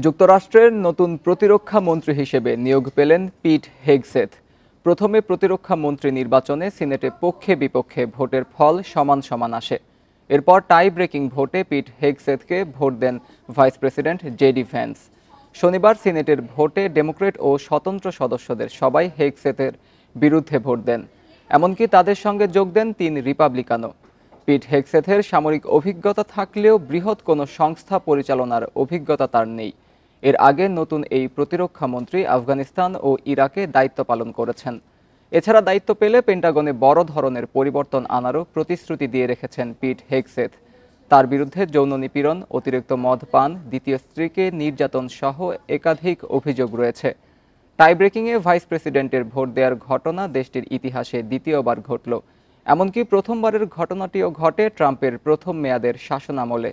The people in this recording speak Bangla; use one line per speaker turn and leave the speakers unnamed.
যুক্তরাষ্ট্রের নতুন প্রতিরক্ষা মন্ত্রী হিসেবে নিয়োগ পেলেন পিট হেগসেথ। প্রথমে প্রতিরক্ষা মন্ত্রী নির্বাচনে সিনেটে পক্ষে বিপক্ষে ভোটের ফল সমান সমান আসে। এরপর টাই ব্রেকিং ভোটে পিট হেগসেথকে ভোট দেন ভাইস প্রেসিডেন্ট জেডি ভ্যান্স। শনিবার সিনেটের ভোটে ডেমোক্রেট ও স্বতন্ত্র সদস্যদের সবাই হেগসেথের বিরুদ্ধে ভোট দেন। এমনকি তাদের সঙ্গে যোগ দেন ৩ রিপাবলিকানও। পিট হেগসেথের সামরিক অভিজ্ঞতা থাকলেও বৃহৎ কোনো সংস্থা পরিচালনার অভিজ্ঞতা তার নেই। এর আগে নতুন এই প্রতিরক্ষা মন্ত্রী আফগানিস্তান ও ইরাকে দায়িত্ব পালন করেছেন। এছাড়া দায়িত্ব পেলে পেন্টাগনে বড় ধরনের পরিবর্তন আনারও প্রতিশ্রুতি দিয়ে রেখেছেন পিট হেগসেথ। তার বিরুদ্ধে যৌন নিপীড়ন, অতিরিক্ত মদ পান, দ্বিতীয় স্ত্রীকে নির্যাতন সহ একাধিক অভিযোগ রয়েছে। টাই ব্রেকিংয়ে ভাইস প্রেসিডেন্টের ভোট দেওয়ার ঘটনা দেশটির ইতিহাসে দ্বিতীয়বার ঘটল। এমনকি প্রথমবারের ঘটনাটিও ঘটে ট্রাম্পের প্রথম মেয়াদের শাসনামলে।